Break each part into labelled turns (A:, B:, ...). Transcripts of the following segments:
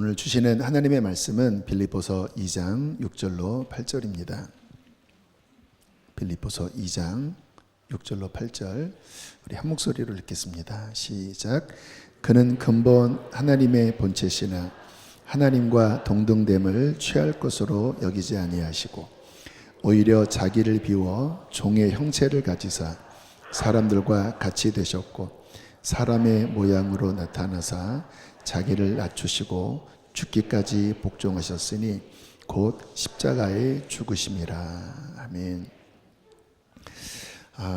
A: 오늘 주시는 하나님의 말씀은 빌립보서 2장 6절로 8절입니다. 빌립보서 2장 6절로 8절 우리 한 목소리로 읽겠습니다. 시작. 그는 근본 하나님의 본체시나 하나님과 동등됨을 취할 것으로 여기지 아니하시고 오히려 자기를 비워 종의 형체를 가지사 사람들과 같이 되셨고 사람의 모양으로 나타나사 자기를 낮추시고 죽기까지 복종하셨으니 곧 십자가에 죽으심이라. 아멘.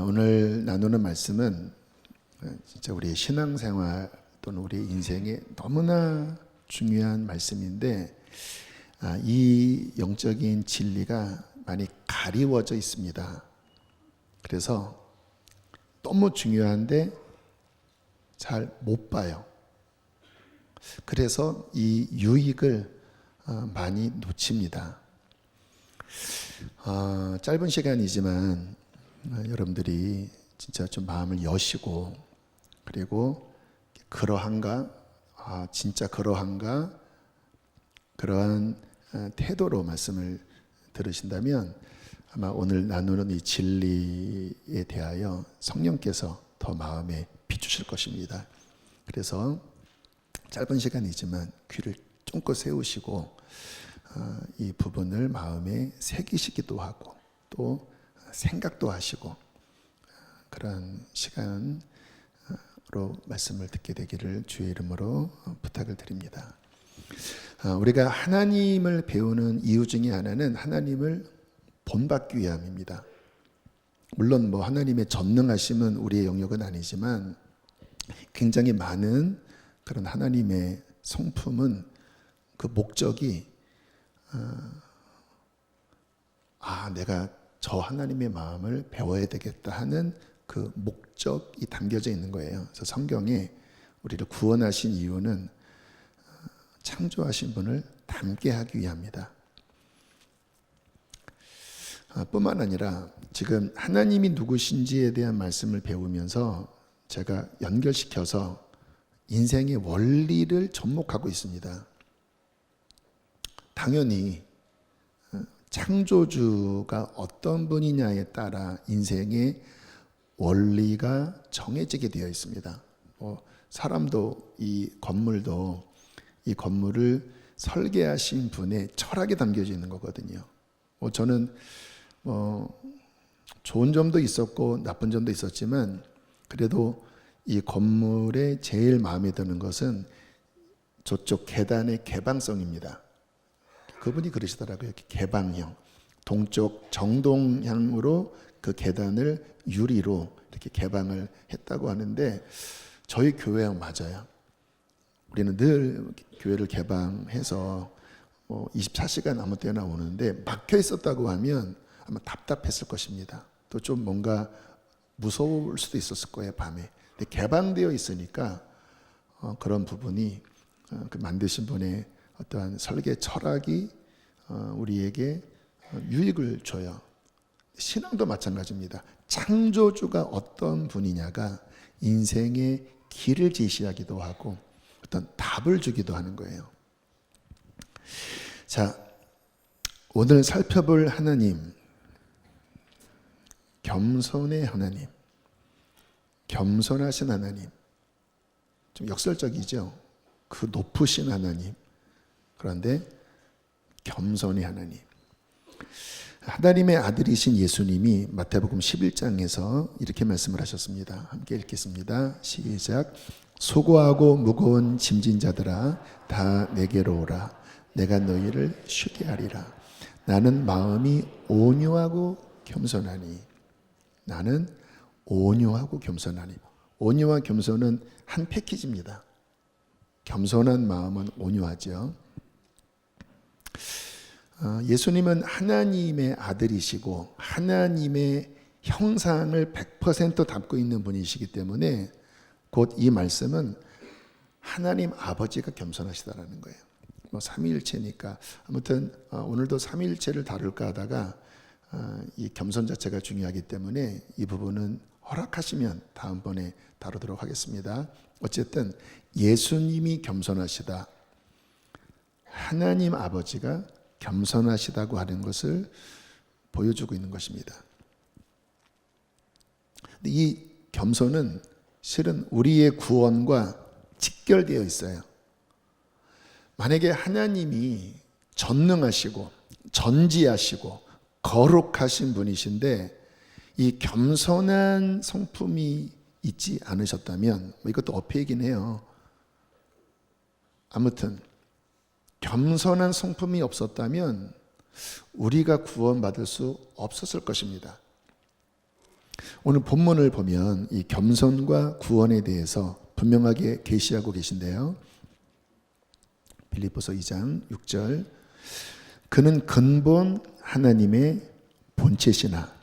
A: 오늘 나누는 말씀은 진짜 우리 신앙생활 또는 우리 인생에 너무나 중요한 말씀인데 이 영적인 진리가 많이 가리워져 있습니다. 그래서 너무 중요한데 잘 못 봐요. 그래서 이 유익을 많이 놓칩니다. 짧은 시간이지만 여러분들이 진짜 좀 마음을 여시고 그리고 그러한가? 진짜 그러한가? 그러한 태도로 말씀을 들으신다면 아마 오늘 나누는 이 진리에 대하여 성령께서 더 마음에 비추실 것입니다. 그래서 짧은 시간이지만 귀를 쫑긋 세우시고 이 부분을 마음에 새기시기도 하고 또 생각도 하시고 그런 시간으로 말씀을 듣게 되기를 주의 이름으로 부탁을 드립니다. 우리가 하나님을 배우는 이유 중에 하나는 하나님을 본받기 위함입니다. 물론 하나님의 전능하심은 우리의 영역은 아니지만 굉장히 많은 그런 하나님의 성품은 그 목적이 내가 저 하나님의 마음을 배워야 되겠다 하는 그 목적이 담겨져 있는 거예요. 그래서 성경에 우리를 구원하신 이유는 창조하신 분을 닮게 하기 위함이다. 뿐만 아니라 지금 하나님이 누구신지에 대한 말씀을 배우면서 제가 연결시켜서 인생의 원리를 접목하고 있습니다. 당연히 창조주가 어떤 분이냐에 따라 인생의 원리가 정해지게 되어 있습니다. 사람도 이 건물을 설계하신 분의 철학이 담겨져 있는 거거든요. 저는 좋은 점도 있었고 나쁜 점도 있었지만 그래도 이 건물에 제일 마음에 드는 것은 저쪽 계단의 개방성입니다. 그분이 그러시더라고요. 개방형, 동쪽 정동향으로 그 계단을 유리로 이렇게 개방을 했다고 하는데 저희 교회랑 맞아요. 우리는 늘 교회를 개방해서 24시간 아무 때나 오는데 막혀 있었다고 하면 아마 답답했을 것입니다. 또 좀 뭔가 무서울 수도 있었을 거예요, 밤에. 근데 개방되어 있으니까 그런 부분이 그 만드신 분의 어떠한 설계 철학이 우리에게 유익을 줘요. 신앙도 마찬가지입니다. 창조주가 어떤 분이냐가 인생의 길을 제시하기도 하고 어떤 답을 주기도 하는 거예요. 자, 오늘 살펴볼 하나님, 겸손의 하나님, 겸손하신 하나님, 좀 역설적이죠. 그 높으신 하나님, 그런데 겸손의 하나님. 하나님의 아들이신 예수님이 마태복음 11장에서 이렇게 말씀을 하셨습니다. 함께 읽겠습니다. 시작. 수고하고 무거운 짐진 자들아 다 내게로 오라. 내가 너희를 쉬게 하리라. 나는 마음이 온유하고 겸손하니. 나는 온유하고 겸손하니. 온유와 겸손은 한 패키지입니다. 겸손한 마음은 온유하죠. 예수님은 하나님의 아들이시고 하나님의 형상을 100% 담고 있는 분이시기 때문에 곧 이 말씀은 하나님 아버지가 겸손하시다라는 거예요. 삼위일체니까 아무튼 오늘도 삼위일체를 다룰까 하다가 이 겸손 자체가 중요하기 때문에 이 부분은 허락하시면 다음번에 다루도록 하겠습니다. 어쨌든 예수님이 겸손하시다. 하나님 아버지가 겸손하시다고 하는 것을 보여주고 있는 것입니다. 이 겸손은 실은 우리의 구원과 직결되어 있어요. 만약에 하나님이 전능하시고 전지하시고 거룩하신 분이신데 이 겸손한 성품이 있지 않으셨다면, 이것도 어폐이긴 해요. 아무튼 겸손한 성품이 없었다면 우리가 구원받을 수 없었을 것입니다. 오늘 본문을 보면 이 겸손과 구원에 대해서 분명하게 계시하고 계신데요. 빌립보서 2장 6절, 그는 근본 하나님의 본체시나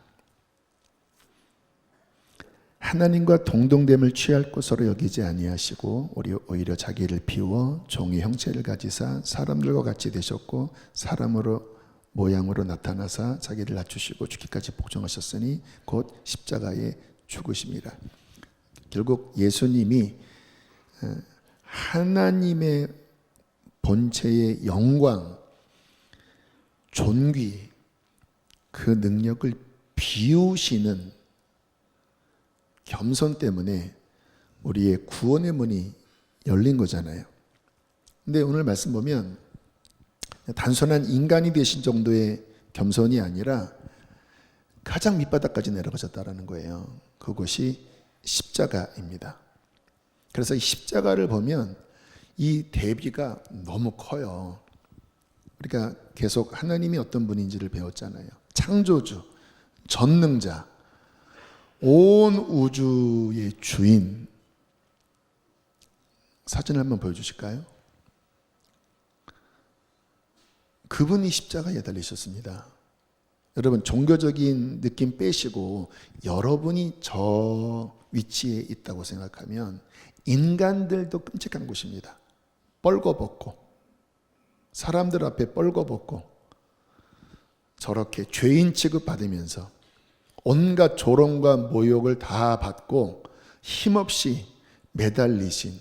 A: 하나님과 동등됨을 취할 것으로 여기지 아니하시고 오히려 자기를 비워 종의 형체를 가지사 사람들과 같이 되셨고 사람으로 모양으로 나타나사 자기를 낮추시고 죽기까지 복종하셨으니 곧 십자가에 죽으심이라. 결국 예수님이 하나님의 본체의 영광, 존귀, 그 능력을 비우시는 겸손 때문에 우리의 구원의 문이 열린 거잖아요. 근데 오늘 말씀 보면 단순한 인간이 되신 정도의 겸손이 아니라 가장 밑바닥까지 내려가셨다라는 거예요. 그것이 십자가입니다. 그래서 이 십자가를 보면 이 대비가 너무 커요. 우리가 계속 하나님이 어떤 분인지를 배웠잖아요. 창조주, 전능자, 온 우주의 주인. 사진을 한번 보여주실까요? 그분이 십자가에 달리셨습니다. 여러분, 종교적인 느낌 빼시고 여러분이 저 위치에 있다고 생각하면 인간들도 끔찍한 곳입니다. 뻘거벗고, 사람들 앞에 뻘거벗고 저렇게 죄인 취급받으면서 온갖 조롱과 모욕을 다 받고 힘없이 매달리신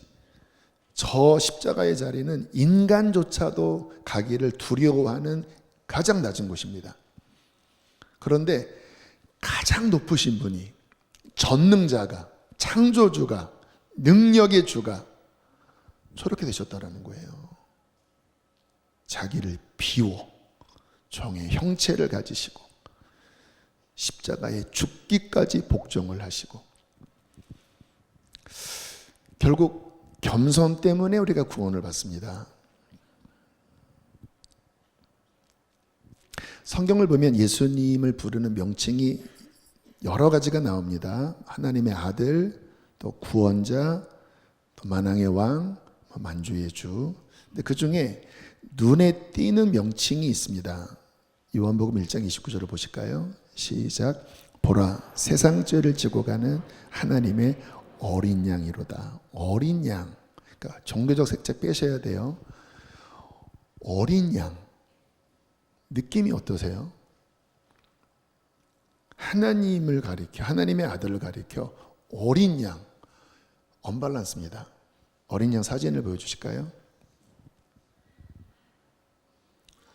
A: 저 십자가의 자리는 인간조차도 가기를 두려워하는 가장 낮은 곳입니다. 그런데 가장 높으신 분이, 전능자가, 창조주가, 능력의 주가 저렇게 되셨다라는 거예요. 자기를 비워 종의 형체를 가지시고 십자가에 죽기까지 복종을 하시고, 결국 겸손 때문에 우리가 구원을 받습니다. 성경을 보면 예수님을 부르는 명칭이 여러 가지가 나옵니다. 하나님의 아들, 또 구원자, 또 만왕의 왕, 만주의 주. 근데 그 중에 눈에 띄는 명칭이 있습니다. 요한복음 1장 29절을 보실까요? 시작. 보라, 세상 죄를 지고 가는 하나님의 어린 양이로다. 어린 양. 그러니까 종교적 색채 빼셔야 돼요. 어린 양. 느낌이 어떠세요? 하나님을 가리켜, 하나님의 아들을 가리켜 어린 양. 언밸런스입니다. 어린 양 사진을 보여주실까요?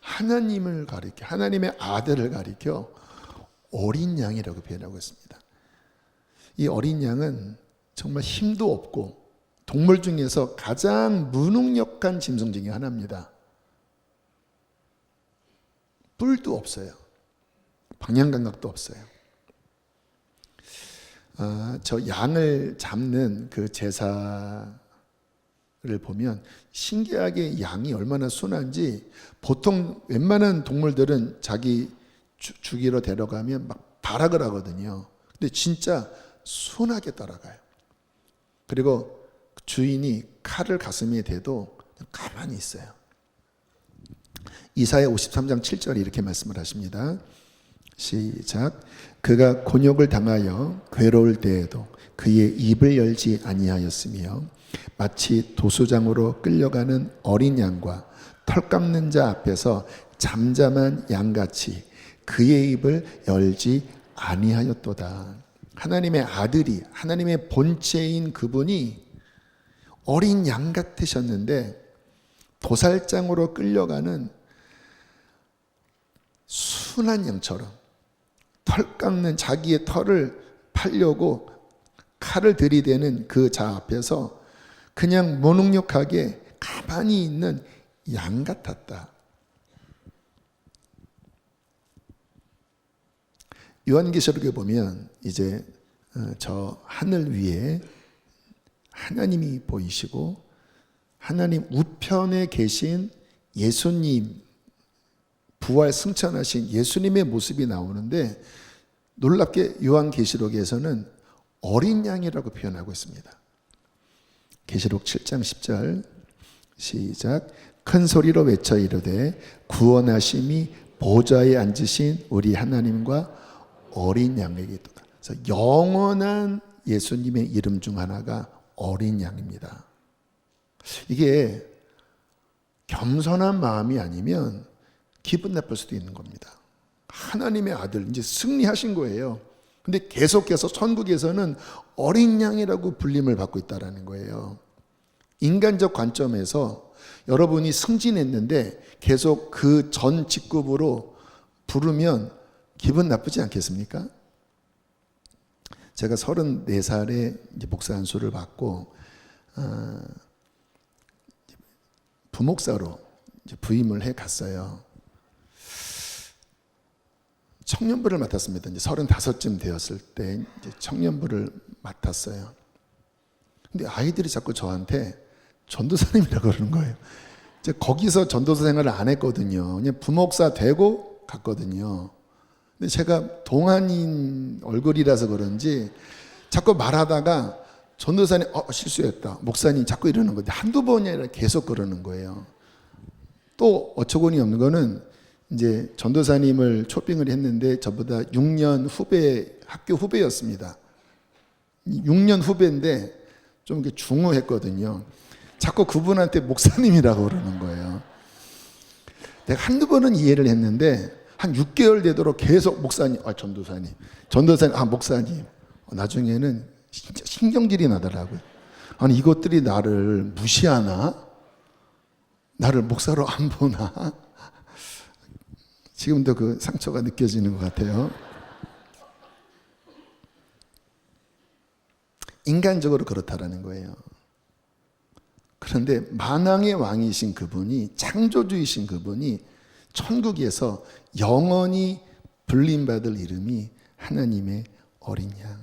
A: 하나님을 가리켜, 하나님의 아들을 가리켜 어린 양이라고 표현하고 있습니다. 이 어린 양은 정말 힘도 없고 동물 중에서 가장 무능력한 짐승 중에 하나입니다. 뿔도 없어요. 방향 감각도 없어요. 저 양을 잡는 그 제사를 보면 신기하게 양이 얼마나 순한지, 보통 웬만한 동물들은 자기 주기로 데려가면 막 발악을 하거든요. 근데 진짜 순하게 따라가요. 그리고 주인이 칼을 가슴에 대도 그냥 가만히 있어요. 이사야 53장 7절에 이렇게 말씀을 하십니다. 시작. 그가 곤욕을 당하여 괴로울 때에도 그의 입을 열지 아니하였으며 마치 도수장으로 끌려가는 어린 양과 털 깎는 자 앞에서 잠잠한 양같이 그의 입을 열지 아니하였도다. 하나님의 아들이, 하나님의 본체인 그분이 어린 양 같으셨는데 도살장으로 끌려가는 순한 양처럼 털 깎는 자기의 털을 팔려고 칼을 들이대는 그 자 앞에서 그냥 무능력하게 가만히 있는 양 같았다. 요한계시록에 보면 이제 저 하늘 위에 하나님이 보이시고 하나님 우편에 계신 예수님, 부활 승천하신 예수님의 모습이 나오는데 놀랍게 요한계시록에서는 어린 양이라고 표현하고 있습니다. 계시록 7장 10절 시작. 큰 소리로 외쳐 이르되 구원하심이 보좌에 앉으신 우리 하나님과 어린 양에게 있도다. 그래서 영원한 예수님의 이름 중 하나가 어린 양입니다. 이게 겸손한 마음이 아니면 기분 나쁠 수도 있는 겁니다. 하나님의 아들, 이제 승리하신 거예요. 근데 계속해서 천국에서는 어린 양이라고 불림을 받고 있다는 거예요. 인간적 관점에서 여러분이 승진했는데 계속 그 전 직급으로 부르면 기분 나쁘지 않겠습니까? 제가 34살에 이제 목사 안수를 받고 부목사로 이제 부임을 해 갔어요. 청년부를 맡았습니다. 이제 35쯤 되었을 때 이제 청년부를 맡았어요. 근데 아이들이 자꾸 저한테 전도사님이라고 그러는 거예요. 이제 거기서 전도사 생활을 안 했거든요. 그냥 부목사 되고 갔거든요. 근데 제가 동안인 얼굴이라서 그런지 자꾸 말하다가 전도사님 실수했다. 목사님 자꾸 이러는 건데 한두 번이 아니라 계속 그러는 거예요. 또 어처구니 없는 거는 이제 전도사님을 초빙을 했는데 저보다 6년 후배, 학교 후배였습니다. 6년 후배인데 좀 중후했거든요. 자꾸 그분한테 목사님이라고 그러는 거예요. 내가 한두 번은 이해를 했는데 한 6개월 되도록 계속 목사님, 전도사님, 목사님. 나중에는 진짜 신경질이 나더라고요. 아니 이것들이 나를 무시하나? 나를 목사로 안 보나? 지금도 그 상처가 느껴지는 것 같아요. 인간적으로 그렇다라는 거예요. 그런데 만왕의 왕이신 그분이, 창조주이신 그분이 천국에서 영원히 불림받을 이름이 하나님의 어린 양,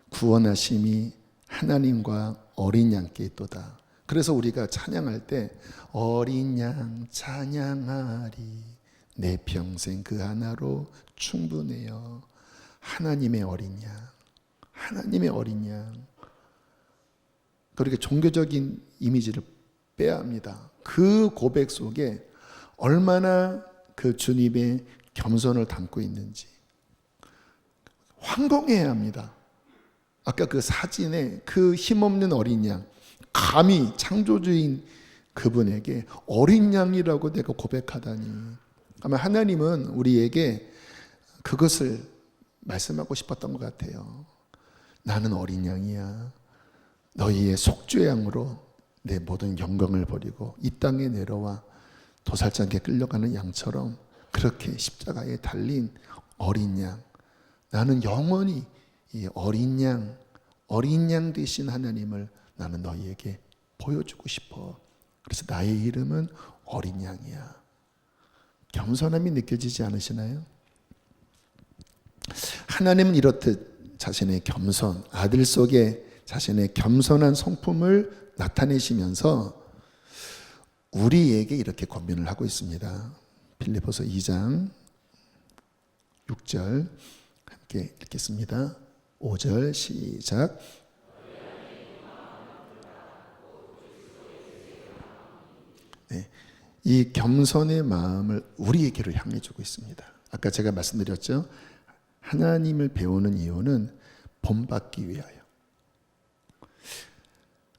A: 구원하심이 하나님과 어린 양께 있도다. 그래서 우리가 찬양할 때 어린 양 찬양하리 내 평생 그 하나로 충분해요. 하나님의 어린 양, 하나님의 어린 양. 그렇게 종교적인 이미지를 빼야 합니다. 그 고백 속에 얼마나 그 주님의 겸손을 담고 있는지 황공해야 합니다. 아까 그 사진에 그 힘없는 어린 양, 감히 창조주인 그분에게 어린 양이라고 내가 고백하다니. 아마 하나님은 우리에게 그것을 말씀하고 싶었던 것 같아요. 나는 어린 양이야. 너희의 속죄 양으로 내 모든 영광을 버리고 이 땅에 내려와 도살장에 끌려가는 양처럼 그렇게 십자가에 달린 어린 양. 나는 영원히 이 어린 양 되신 하나님을 나는 너희에게 보여주고 싶어. 그래서 나의 이름은 어린 양이야. 겸손함이 느껴지지 않으시나요? 하나님은 이렇듯 자신의 겸손, 아들 속에 자신의 겸손한 성품을 나타내시면서 우리에게 이렇게 권면을 하고 있습니다. 빌립보서 2장 6절 함께 읽겠습니다. 5절 시작. 네, 이 겸손의 마음을 우리에게로 향해 주고 있습니다. 아까 제가 말씀드렸죠. 하나님을 배우는 이유는 본받기 위하여.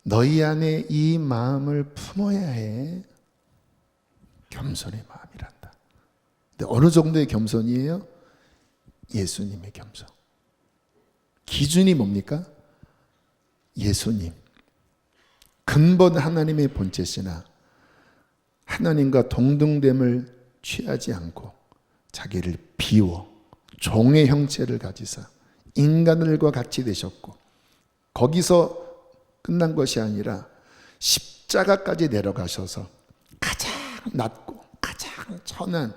A: 너희 안에 이 마음을 품어야 해. 겸손의 마음이란다. 근데 어느 정도의 겸손이에요? 예수님의 겸손. 기준이 뭡니까? 예수님. 근본 하나님의 본체시나 하나님과 동등됨을 취하지 않고 자기를 비워 종의 형체를 가지사 인간들과 같이 되셨고, 거기서 끝난 것이 아니라 십자가까지 내려가셔서 가장 낮고 가장 천한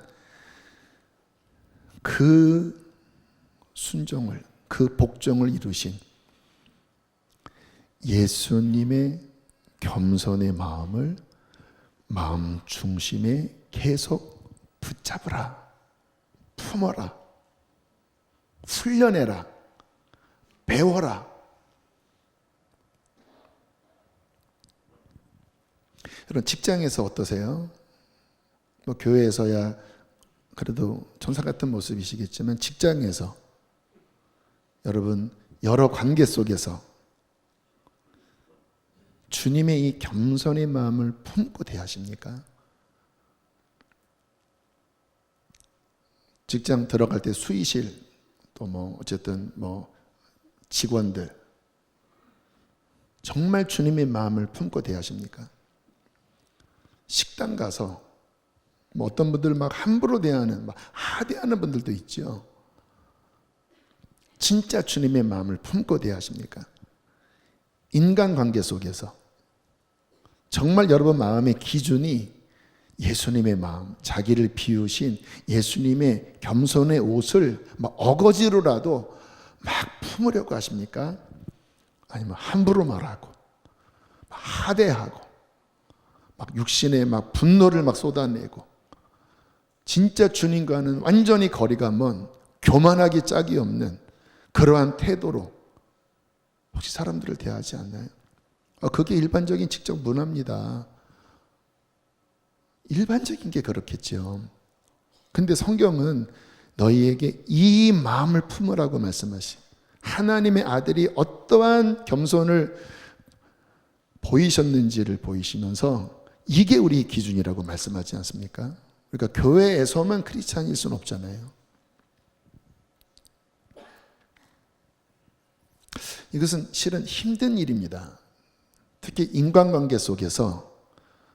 A: 그 순종을, 그 복종을 이루신 예수님의 겸손의 마음을 마음 중심에 계속 붙잡으라, 품어라, 훈련해라, 배워라. 여러분, 직장에서 어떠세요? 뭐 교회에서야 그래도 천사 같은 모습이시겠지만, 직장에서 여러분 여러 관계 속에서 주님의 이 겸손의 마음을 품고 대하십니까? 직장 들어갈 때 수의실, 또 뭐 어쨌든 뭐 직원들, 정말 주님의 마음을 품고 대하십니까? 식당 가서 뭐 어떤 분들 막 함부로 대하는, 막 하대하는 분들도 있죠. 진짜 주님의 마음을 품고 대하십니까? 인간관계 속에서 정말 여러분 마음의 기준이 예수님의 마음, 자기를 비우신 예수님의 겸손의 옷을 막 어거지로라도 막 품으려고 하십니까? 아니면 함부로 말하고 막 하대하고 막 육신의 막 분노를 막 쏟아내고, 진짜 주님과는 완전히 거리가 먼 교만하기 짝이 없는 그러한 태도로 혹시 사람들을 대하지 않나요? 그게 일반적인 직장 문화입니다. 일반적인 게 그렇겠죠. 근데 성경은 너희에게 이 마음을 품으라고 말씀하시. 하나님의 아들이 어떠한 겸손을 보이셨는지를 보이시면서 이게 우리 기준이라고 말씀하지 않습니까? 그러니까 교회에서만 크리스찬일 수는 없잖아요. 이것은 실은 힘든 일입니다. 특히 인간관계 속에서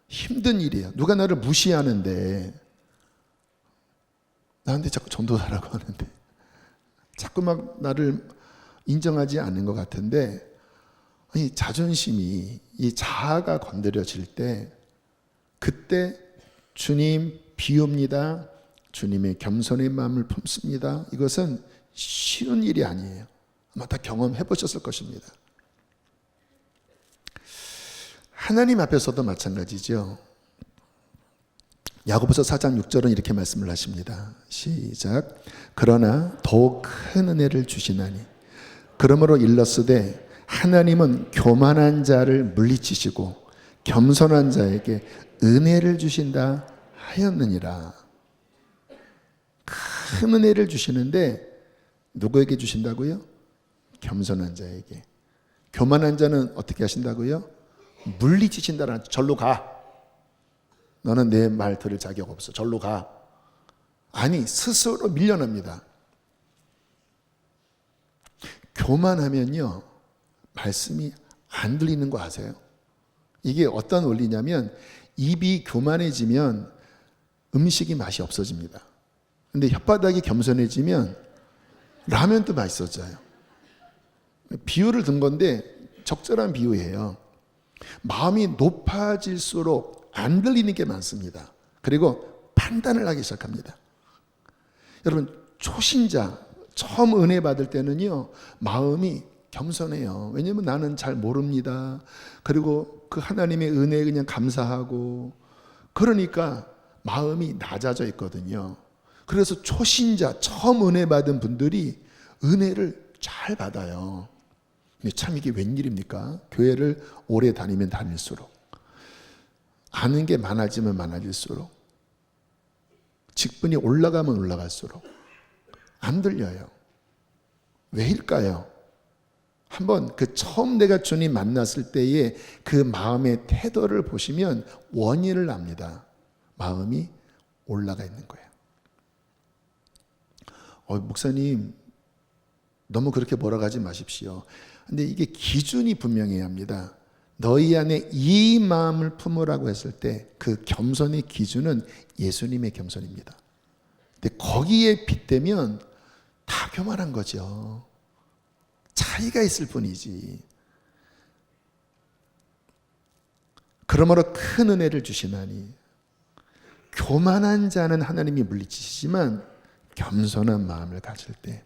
A: 힘든 일이에요. 누가 나를 무시하는데, 나한테 자꾸 전도하라고 하는데, 자꾸 막 나를 인정하지 않는 것 같은데, 이 자존심이, 이 자아가 건드려질 때, 그때 주님 비웁니다. 주님의 겸손의 마음을 품습니다. 이것은 쉬운 일이 아니에요. 아마 다 경험해 보셨을 것입니다. 하나님 앞에서도 마찬가지죠. 야고보서 4장 6절은 이렇게 말씀을 하십니다. 시작. 그러나 더욱 큰 은혜를 주시나니 그러므로 일렀으되 하나님은 교만한 자를 물리치시고 겸손한 자에게 은혜를 주신다 하였느니라. 큰 은혜를 주시는데 누구에게 주신다고요? 겸손한 자에게. 교만한 자는 어떻게 하신다고요? 물리치신다는, 절로 가. 너는 내 말 들을 자격 없어. 절로 가. 아니, 스스로 밀려납니다. 교만하면요, 말씀이 안 들리는 거 아세요? 이게 어떤 원리냐면, 입이 교만해지면 음식이 맛이 없어집니다. 근데 혓바닥이 겸손해지면 라면도 맛있어져요. 비유를 든 건데 적절한 비유예요. 마음이 높아질수록 안 들리는 게 많습니다. 그리고 판단을 하기 시작합니다. 여러분, 초신자 처음 은혜 받을 때는요, 마음이 겸손해요. 왜냐하면 나는 잘 모릅니다. 그리고 그 하나님의 은혜에 그냥 감사하고, 그러니까 마음이 낮아져 있거든요. 그래서 초신자 처음 은혜 받은 분들이 은혜를 잘 받아요. 근데 참 이게 웬일입니까? 교회를 오래 다니면 다닐수록, 아는 게 많아지면 많아질수록, 직분이 올라가면 올라갈수록 안 들려요. 왜일까요? 한번 그 처음 내가 주님 만났을 때의 그 마음의 태도를 보시면 원인을 압니다. 마음이 올라가 있는 거예요. 목사님, 너무 그렇게 몰아가지 마십시오. 근데 이게 기준이 분명해야 합니다. 너희 안에 이 마음을 품으라고 했을 때 그 겸손의 기준은 예수님의 겸손입니다. 근데 거기에 빗대면 다 교만한 거죠. 차이가 있을 뿐이지. 그러므로 큰 은혜를 주시나니 교만한 자는 하나님이 물리치시지만 겸손한 마음을 가질 때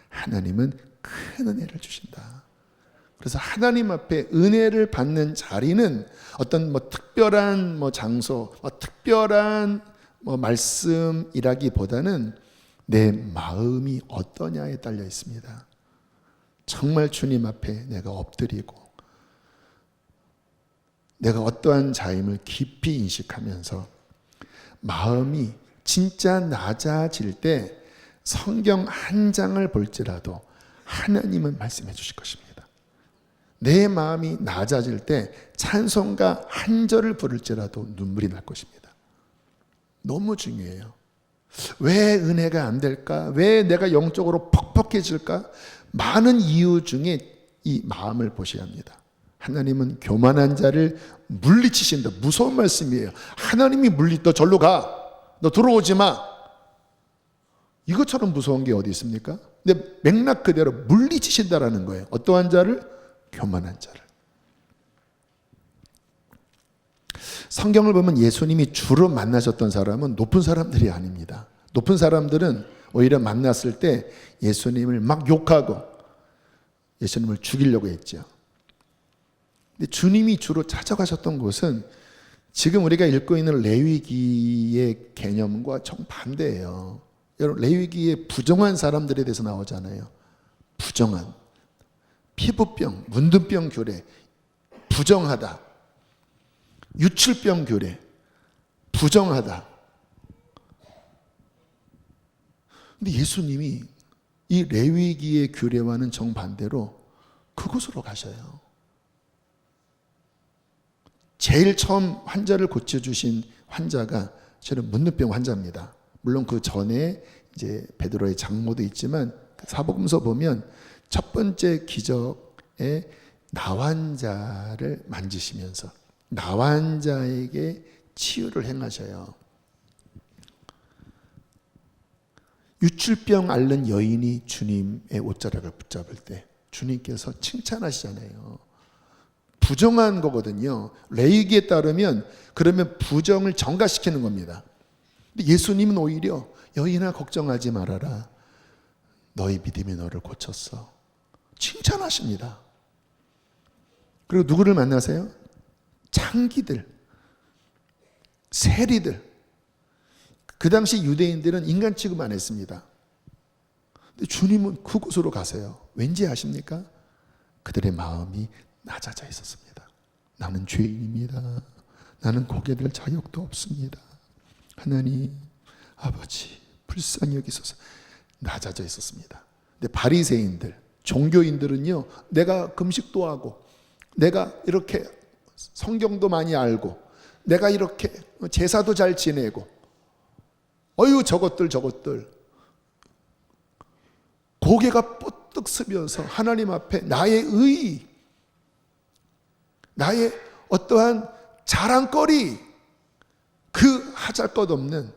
A: 하나님은 큰 은혜를 주신다. 그래서 하나님 앞에 은혜를 받는 자리는 어떤 특별한 장소, 특별한 말씀이라기보다는 내 마음이 어떠냐에 딸려 있습니다. 정말 주님 앞에 내가 엎드리고 내가 어떠한 자임을 깊이 인식하면서 마음이 진짜 낮아질 때 성경 한 장을 볼지라도 하나님은 말씀해 주실 것입니다. 내 마음이 낮아질 때 찬송가 한 절을 부를지라도 눈물이 날 것입니다. 너무 중요해요. 왜 은혜가 안 될까? 왜 내가 영적으로 퍽퍽해질까? 많은 이유 중에 이 마음을 보셔야 합니다. 하나님은 교만한 자를 물리치신다. 무서운 말씀이에요. 하나님이 너 절로 가. 너 들어오지 마. 이것처럼 무서운 게 어디 있습니까? 근데 맥락 그대로 물리치신다라는 거예요. 어떠한 자를? 교만한 자를. 성경을 보면 예수님이 주로 만나셨던 사람은 높은 사람들이 아닙니다. 높은 사람들은 오히려 만났을 때 예수님을 막 욕하고 예수님을 죽이려고 했죠. 근데 주님이 주로 찾아가셨던 곳은 지금 우리가 읽고 있는 레위기의 개념과 정반대예요. 여러분, 레위기에 부정한 사람들에 대해서 나오잖아요. 부정한 피부병, 문둥병 교례, 부정하다. 유출병 교례, 부정하다. 근데 예수님이 이 레위기의 규례와는 정반대로 그곳으로 가셔요. 제일 처음 환자를 고쳐주신 환자가 저는 문둥병 환자입니다. 물론 그 전에 이제 베드로의 장모도 있지만 사복음서 보면 첫 번째 기적에 나환자를 만지시면서 나환자에게 치유를 행하셔요. 유출병 앓는 여인이 주님의 옷자락을 붙잡을 때 주님께서 칭찬하시잖아요. 부정한 거거든요. 레위기에 따르면 그러면 부정을 정가시키는 겁니다. 근데 예수님은 오히려 여인아 걱정하지 말아라. 너희 믿음이 너를 고쳤어. 칭찬하십니다. 그리고 누구를 만나세요? 창기들, 세리들. 그 당시 유대인들은 인간 취급 안 했습니다. 근데 주님은 그곳으로 가세요. 왠지 아십니까? 그들의 마음이 낮아져 있었습니다. 나는 죄인입니다. 나는 고개 들 자격도 없습니다. 하나님, 아버지, 불쌍히 여기소서. 낮아져 있었습니다. 근데 바리새인들, 종교인들은요, 내가 금식도 하고, 내가 이렇게 성경도 많이 알고, 내가 이렇게 제사도 잘 지내고, 어유 저것들 고개가 뻗뜩 숙여서 하나님 앞에 나의 의, 나의 어떠한 자랑거리, 그 하잘것없는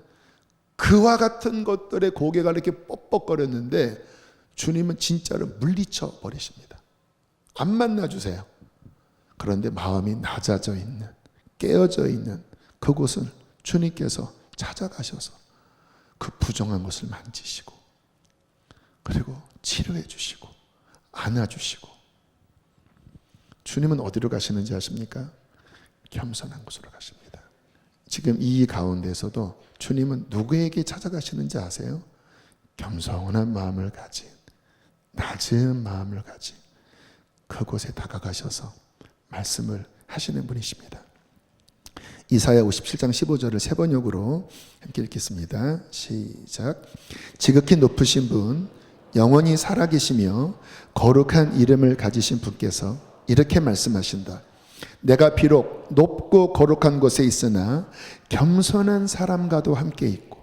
A: 그와 같은 것들의 고개가 이렇게 뻑뻑거렸는데 주님은 진짜로 물리쳐 버리십니다. 안 만나주세요. 그런데 마음이 낮아져 있는, 깨어져 있는 그곳을 주님께서 찾아가셔서 그 부정한 것을 만지시고 그리고 치료해 주시고 안아주시고. 주님은 어디로 가시는지 아십니까? 겸손한 곳으로 가십니다. 지금 이 가운데서도 주님은 누구에게 찾아가시는지 아세요? 겸손한 마음을 가진, 낮은 마음을 가진 그곳에 다가가셔서 말씀을 하시는 분이십니다. 이사야 57장 15절을 세 번역으로 함께 읽겠습니다. 시작. 지극히 높으신 분, 영원히 살아계시며 거룩한 이름을 가지신 분께서 이렇게 말씀하신다. 내가 비록 높고 거룩한 곳에 있으나 겸손한 사람과도 함께 있고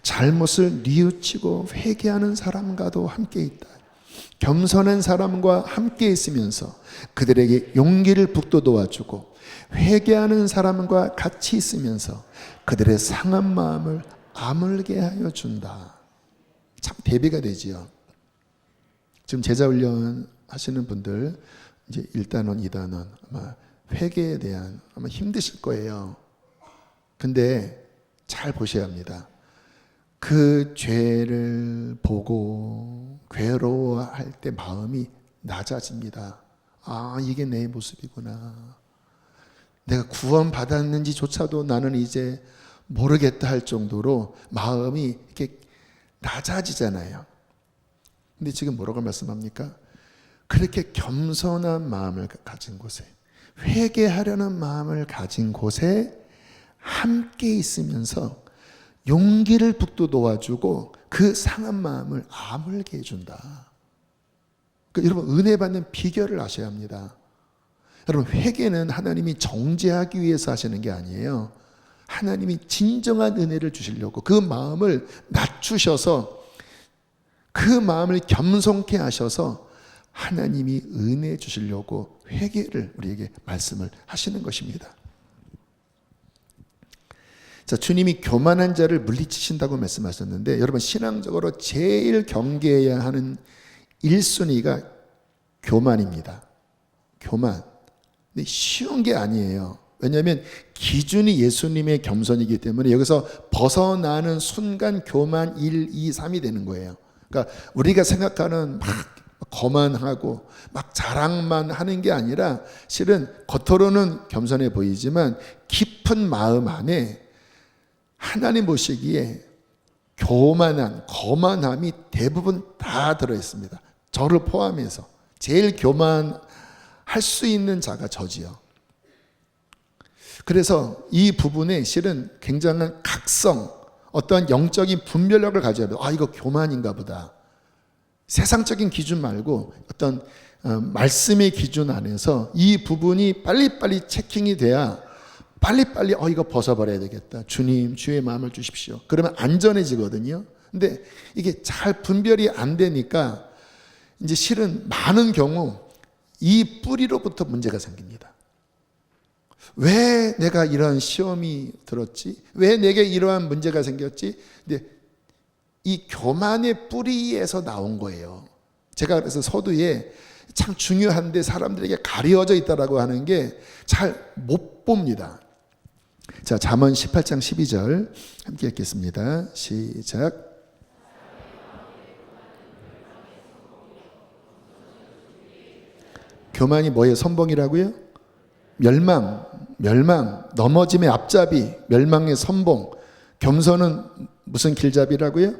A: 잘못을 뉘우치고 회개하는 사람과도 함께 있다. 겸손한 사람과 함께 있으면서 그들에게 용기를 북돋워 주고 회개하는 사람과 같이 있으면서 그들의 상한 마음을 아물게 하여 준다. 참 대비가 되지요. 지금 제자훈련 하시는 분들 이제 1단원, 2단원 아마 회개에 대한 아마 힘드실 거예요. 근데 잘 보셔야 합니다. 그 죄를 보고 괴로워할 때 마음이 낮아집니다. 아, 이게 내 모습이구나. 내가 구원받았는지조차도 나는 이제 모르겠다 할 정도로 마음이 이렇게 낮아지잖아요. 근데 지금 뭐라고 말씀합니까? 그렇게 겸손한 마음을 가진 곳에, 회개하려는 마음을 가진 곳에 함께 있으면서 용기를 북돋워주고 그 상한 마음을 아물게 해준다. 그러니까 여러분, 은혜 받는 비결을 아셔야 합니다. 여러분, 회개는 하나님이 정죄하기 위해서 하시는 게 아니에요. 하나님이 진정한 은혜를 주시려고 그 마음을 낮추셔서 그 마음을 겸손케 하셔서 하나님이 은혜 주시려고 회개를 우리에게 말씀을 하시는 것입니다. 자, 주님이 교만한 자를 물리치신다고 말씀하셨는데, 여러분, 신앙적으로 제일 경계해야 하는 1순위가 교만입니다. 교만. 근데 쉬운 게 아니에요. 왜냐하면 기준이 예수님의 겸손이기 때문에 여기서 벗어나는 순간 교만 1, 2, 3이 되는 거예요. 그러니까 우리가 생각하는 막 거만하고 막 자랑만 하는 게 아니라 실은 겉으로는 겸손해 보이지만 깊은 마음 안에 하나님 보시기에 교만한, 거만함이 대부분 다 들어있습니다. 저를 포함해서 제일 교만할 수 있는 자가 저지요. 그래서 이 부분에 실은 굉장한 각성, 어떠한 영적인 분별력을 가져야 돼요. 아, 이거 교만인가 보다. 세상적인 기준 말고 어떤 말씀의 기준 안에서 이 부분이 빨리빨리 체킹이 돼야 빨리빨리 이거 벗어버려야 되겠다. 주님, 주의 마음을 주십시오. 그러면 안전해지거든요. 근데 이게 잘 분별이 안 되니까 이제 실은 많은 경우 이 뿌리로부터 문제가 생깁니다. 왜 내가 이런 시험이 들었지? 왜 내게 이러한 문제가 생겼지? 근데 이 교만의 뿌리에서 나온 거예요. 제가 그래서 서두에 참 중요한데 사람들에게 가려져 있다라고 하는 게 잘 못 봅니다. 자, 잠언 18장 12절 함께 읽겠습니다. 시작. 교만이 뭐예요? 선봉이라고요? 멸망, 넘어짐의 앞잡이, 멸망의 선봉. 겸손은 무슨 길잡이라고요?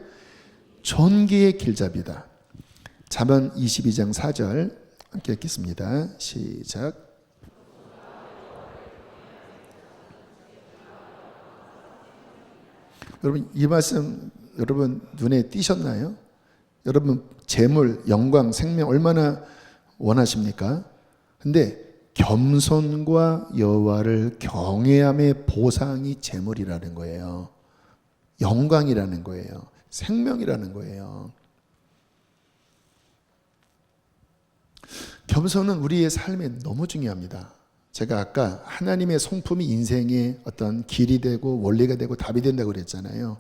A: 존귀의 길잡이다. 잠언 22장 4절 함께 읽겠습니다. 시작. 여러분, 이 말씀 여러분 눈에 띄셨나요? 여러분, 재물, 영광, 생명 얼마나 원하십니까? 근데 겸손과 여호와를 경외함의 보상이 재물이라는 거예요. 영광이라는 거예요. 생명이라는 거예요. 겸손은 우리의 삶에 너무 중요합니다. 제가 아까 하나님의 성품이 인생의 어떤 길이 되고 원리가 되고 답이 된다고 그랬잖아요.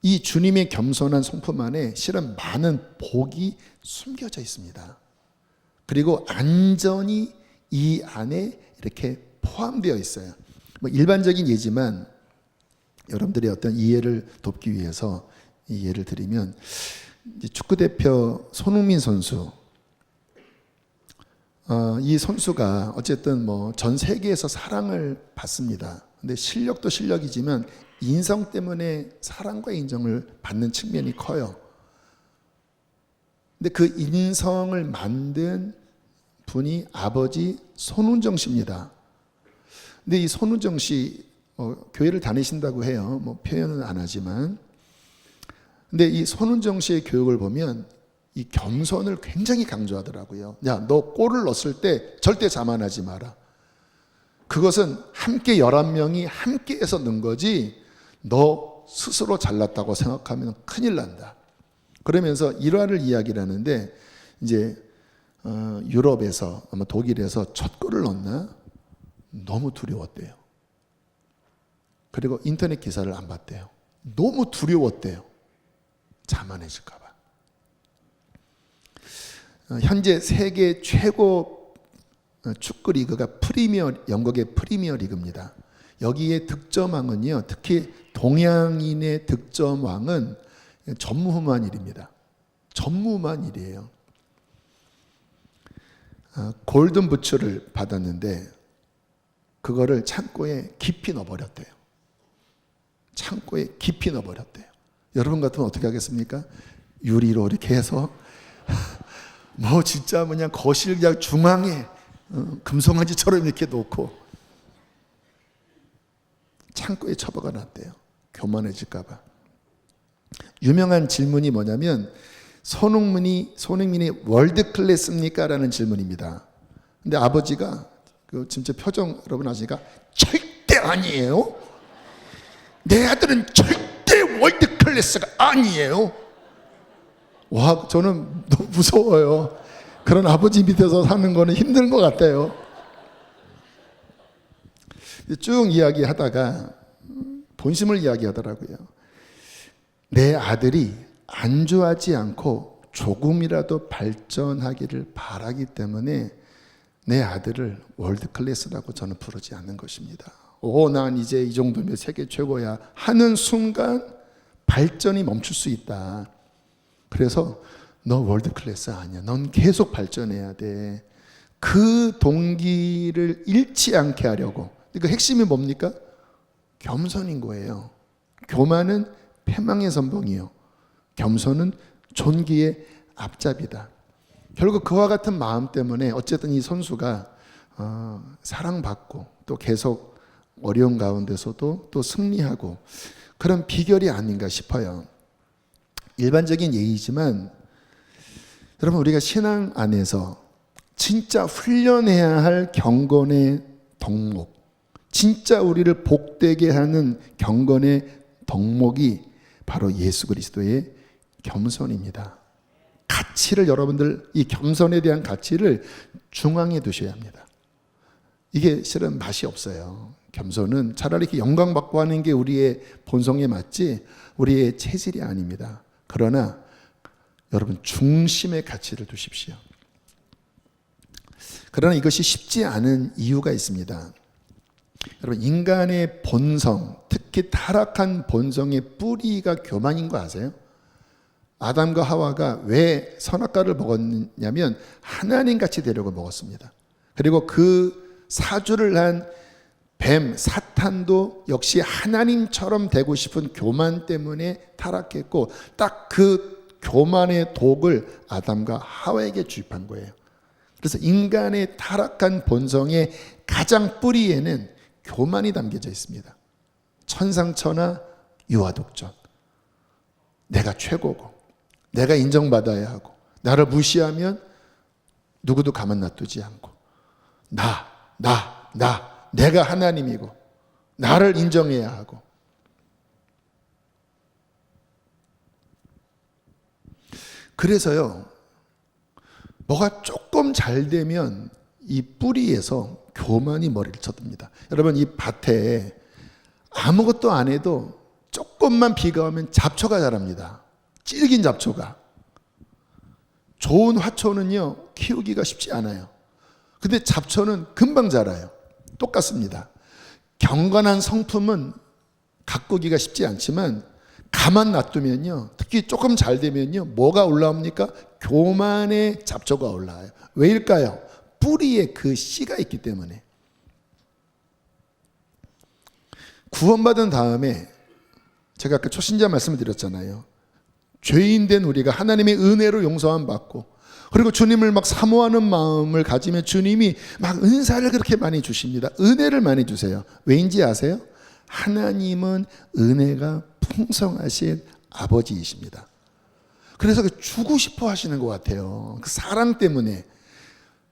A: 이 주님의 겸손한 성품 안에 실은 많은 복이 숨겨져 있습니다. 그리고 안전이 이 안에 이렇게 포함되어 있어요. 뭐 일반적인 예지만 여러분들의 어떤 이해를 돕기 위해서 이 예를 드리면, 축구대표 손흥민 선수, 이 선수가 어쨌든 뭐 전 세계에서 사랑을 받습니다. 근데 실력도 실력이지만 인성 때문에 사랑과 인정을 받는 측면이 커요. 근데 그 인성을 만든 분이 아버지 손훈정 씨입니다. 근데 이 손훈정 씨 교회를 다니신다고 해요. 뭐 표현은 안 하지만. 근데 이 손훈정 씨의 교육을 보면 이 겸손을 굉장히 강조하더라고요. 야, 너 골을 넣었을 때 절대 자만하지 마라. 그것은 함께 11명이 함께해서 넣은 거지 너 스스로 잘났다고 생각하면 큰일 난다. 그러면서 일화를 이야기를 하는데 이제 유럽에서 아마 독일에서 첫 골을 넣었나 너무 두려웠대요. 그리고 인터넷 기사를 안 봤대요. 너무 두려웠대요. 자만해질까 봐. 현재 세계 최고 축구 리그가 영국의 프리미어 리그입니다. 여기에 득점왕은요, 특히 동양인의 득점왕은 전무후무한 일입니다. 전무후무한 일이에요. 골든 부츠를 받았는데 그거를 창고에 깊이 넣어버렸대요. 창고에 깊이 넣어버렸대요. 여러분 같으면 어떻게 하겠습니까? 유리로 이렇게 해서 뭐 진짜 그냥 거실 그냥 중앙에 금송아지처럼 이렇게 놓고 창고에 처박아 놨대요. 교만해질까 봐. 유명한 질문이 뭐냐면 손흥민이 월드 클래스입니까? 라는 질문입니다. 근데 아버지가 진짜 표정 여러분 아시니까 절대 아니에요. 내 아들은 절대 월드 클래스가 아니에요. 와, 저는 너무 무서워요. 그런 아버지 밑에서 사는 거는 힘든 것 같아요. 쭉 이야기하다가 본심을 이야기하더라고요. 내 아들이 안주하지 않고 조금이라도 발전하기를 바라기 때문에 내 아들을 월드 클래스라고 저는 부르지 않는 것입니다. 난 이제 이 정도면 세계 최고야 하는 순간 발전이 멈출 수 있다. 그래서 너 월드 클래스 아니야. 넌 계속 발전해야 돼. 그 동기를 잃지 않게 하려고. 그 핵심이 뭡니까? 겸손인 거예요. 교만은 패망의 선봉이요. 겸손은 존귀의 앞잡이다. 결국 그와 같은 마음 때문에 어쨌든 이 선수가 사랑받고 또 계속 어려운 가운데서도 또 승리하고 그런 비결이 아닌가 싶어요. 일반적인 예의지만 여러분 우리가 신앙 안에서 진짜 훈련해야 할 경건의 덕목, 진짜 우리를 복되게 하는 경건의 덕목이 바로 예수 그리스도의 겸손입니다. 가치를 여러분들 이 겸손에 대한 가치를 중앙에 두셔야 합니다. 이게 실은 맛이 없어요. 겸손은 차라리 이렇게 영광받고 하는 게 우리의 본성에 맞지 우리의 체질이 아닙니다. 그러나 여러분 중심의 가치를 두십시오. 그러나 이것이 쉽지 않은 이유가 있습니다. 여러분 인간의 본성, 특히 타락한 본성의 뿌리가 교만인 거 아세요? 아담과 하와가 왜 선악과를 먹었냐면 하나님같이 되려고 먹었습니다. 그리고 그 사주를 한 뱀, 사탄도 역시 하나님처럼 되고 싶은 교만 때문에 타락했고 딱 그 교만의 독을 아담과 하와에게 주입한 거예요. 그래서 인간의 타락한 본성의 가장 뿌리에는 교만이 담겨져 있습니다. 천상천하 유아독전. 내가 최고고 내가 인정받아야 하고 나를 무시하면 누구도 가만 놔두지 않고 내가 하나님이고 나를 인정해야 하고 그래서요 뭐가 조금 잘 되면 이 뿌리에서 교만이 머리를 쳐듭니다. 여러분 이 밭에 아무것도 안 해도 조금만 비가 오면 잡초가 자랍니다. 질긴 잡초가. 좋은 화초는요 키우기가 쉽지 않아요. 근데 잡초는 금방 자라요. 똑같습니다. 경건한 성품은 가꾸기가 쉽지 않지만 가만 놔두면요 특히 조금 잘 되면요 뭐가 올라옵니까? 교만의 잡초가 올라와요. 왜일까요? 뿌리에 그 씨가 있기 때문에. 구원받은 다음에 제가 아까 초신자 말씀을 드렸잖아요. 죄인된 우리가 하나님의 은혜로 용서함 받고 그리고 주님을 막 사모하는 마음을 가지면 주님이 막 은사를 그렇게 많이 주십니다. 은혜를 많이 주세요. 왜인지 아세요? 하나님은 은혜가 풍성하신 아버지이십니다. 그래서 주고 싶어 하시는 것 같아요. 그 사랑 때문에.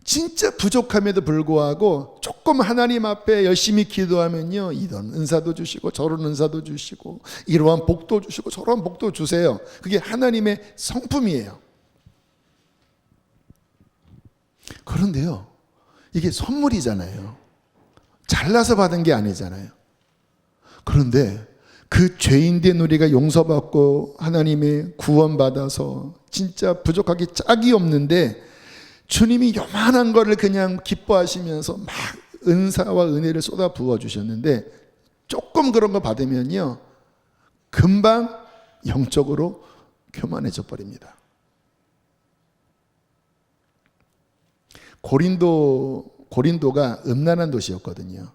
A: 진짜 부족함에도 불구하고 조금 하나님 앞에 열심히 기도하면요, 이런 은사도 주시고 저런 은사도 주시고 이러한 복도 주시고 저런 복도 주세요. 그게 하나님의 성품이에요. 그런데요, 이게 선물이잖아요. 잘나서 받은 게 아니잖아요. 그런데 그 죄인된 우리가 용서받고 하나님의 구원받아서 진짜 부족하기 짝이 없는데 주님이 요만한 거를 그냥 기뻐하시면서 막 은사와 은혜를 쏟아 부어 주셨는데, 조금 그런 거 받으면요, 금방 영적으로 교만해져 버립니다. 고린도가 음란한 도시였거든요.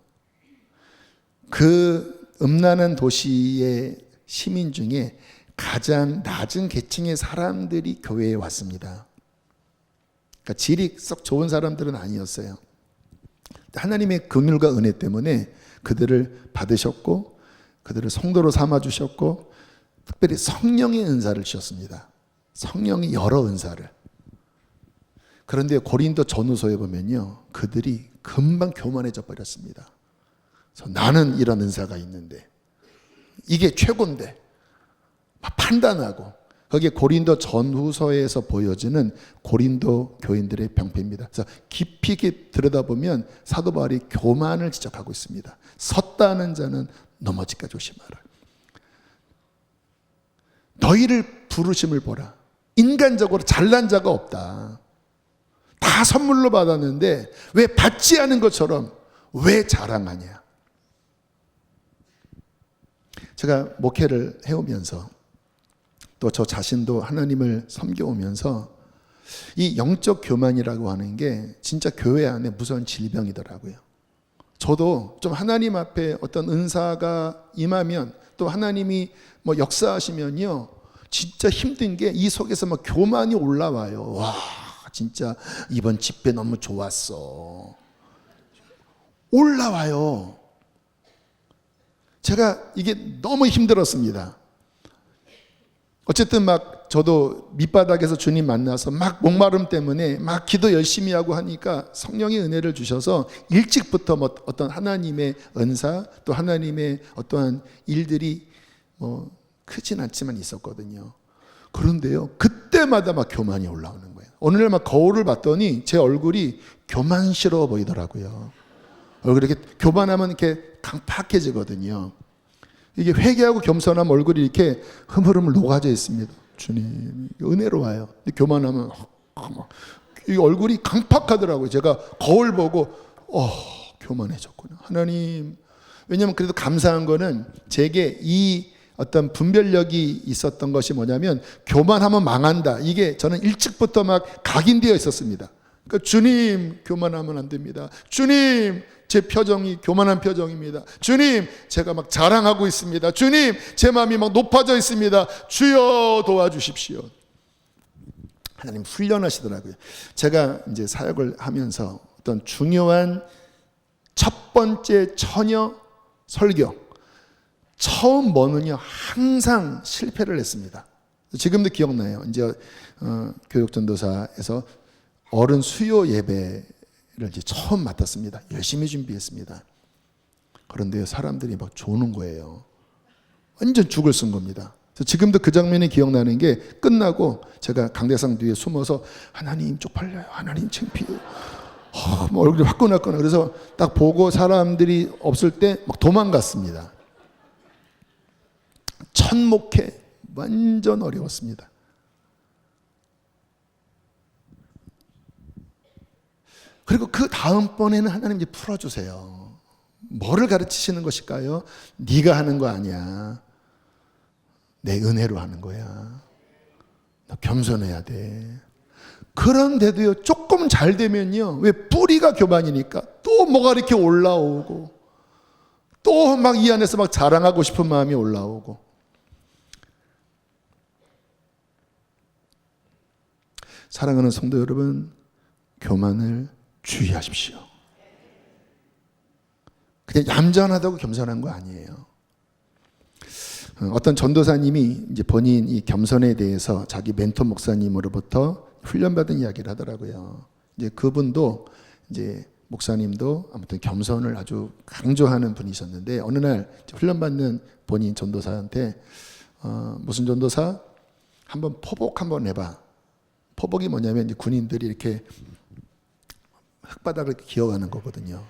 A: 그 음란한 도시의 시민 중에 가장 낮은 계층의 사람들이 교회에 왔습니다. 그러니까 질이 썩 좋은 사람들은 아니었어요. 하나님의 긍휼과 은혜 때문에 그들을 받으셨고 그들을 성도로 삼아주셨고 특별히 성령의 은사를 주셨습니다. 성령의 여러 은사를. 그런데 고린도 전후서에 보면요, 그들이 금방 교만해져 버렸습니다. 그래서 나는 이런 은사가 있는데 이게 최고인데 막 판단하고, 거기에 고린도 전후서에서 보여지는 고린도 교인들의 병폐입니다. 그래서 깊이 있게 들여다보면 사도 바울이 교만을 지적하고 있습니다. 섰다는 자는 넘어질까 조심하라. 너희를 부르심을 보라. 인간적으로 잘난 자가 없다. 다 선물로 받았는데 왜 받지 않은 것처럼 왜 자랑하냐. 제가 목회를 해오면서 또 저 자신도 하나님을 섬겨오면서 이 영적 교만이라고 하는 게 진짜 교회 안에 무서운 질병이더라고요. 저도 좀 하나님 앞에 어떤 은사가 임하면 또 하나님이 뭐 역사하시면요, 진짜 힘든 게 이 속에서 막 교만이 올라와요. 와, 진짜 이번 집회 너무 좋았어. 올라와요. 제가 이게 너무 힘들었습니다. 어쨌든 막 저도 밑바닥에서 주님 만나서 막 목마름 때문에 막 기도 열심히 하고 하니까 성령의 은혜를 주셔서 일찍부터 뭐 어떤 하나님의 은사 또 하나님의 어떠한 일들이 뭐 크진 않지만 있었거든요. 그런데요, 그때마다 막 교만이 올라오는 거예요. 어느 날 막 거울을 봤더니 제 얼굴이 교만스러워 보이더라고요. 얼굴이 이렇게 교만하면 이렇게 강팍해지거든요. 이게 회개하고 겸손하면 얼굴이 이렇게 흐물흐물 녹아져 있습니다. 주님, 은혜로워요. 근데 교만하면 이 얼굴이 강팍하더라고요. 제가 거울 보고 교만해졌구나. 하나님. 왜냐하면 그래도 감사한 거는 제게 이 어떤 분별력이 있었던 것이 뭐냐면, 교만하면 망한다. 이게 저는 일찍부터 막 각인되어 있었습니다. 그러니까 주님, 교만하면 안 됩니다. 주님, 제 표정이 교만한 표정입니다. 주님, 제가 막 자랑하고 있습니다. 주님, 제 마음이 막 높아져 있습니다. 주여 도와주십시오. 하나님 훈련하시더라고요. 제가 이제 사역을 하면서 어떤 중요한 첫 번째 처녀 설교, 처음 뭐는요, 항상 실패를 했습니다. 지금도 기억나요. 이제 교육전도사에서 어른 수요 예배를 이제 처음 맡았습니다. 열심히 준비했습니다. 그런데 사람들이 막 조는 거예요. 완전 죽을 쓴 겁니다. 지금도 그 장면이 기억나는 게, 끝나고 제가 강대상 뒤에 숨어서 하나님 쪽팔려요, 하나님 창피해요, 뭐 얼굴이 화끈화끈해. 그래서 딱 보고 사람들이 없을 때 막 도망갔습니다. 첫 목회 완전 어려웠습니다. 그리고 그 다음번에는 하나님 이제 풀어주세요. 뭐를 가르치시는 것일까요? 네가 하는 거 아니야. 내 은혜로 하는 거야. 너 겸손해야 돼. 그런데도요, 조금 잘 되면요, 왜 뿌리가 교만이니까 또 뭐가 이렇게 올라오고 또 막 이 안에서 막 자랑하고 싶은 마음이 올라오고. 사랑하는 성도 여러분, 교만을 주의하십시오. 그냥 얌전하다고 겸손한 거 아니에요. 어떤 전도사님이 이제 본인 이 겸손에 대해서 자기 멘토 목사님으로부터 훈련받은 이야기를 하더라고요. 이제 그분도 이제 목사님도 아무튼 겸손을 아주 강조하는 분이셨는데 어느 날 훈련받는 본인 전도사한테 무슨 전도사 한번 포복 한번 해봐. 포복이 뭐냐면 이제 군인들이 이렇게 흙바닥을 기어가는 거거든요.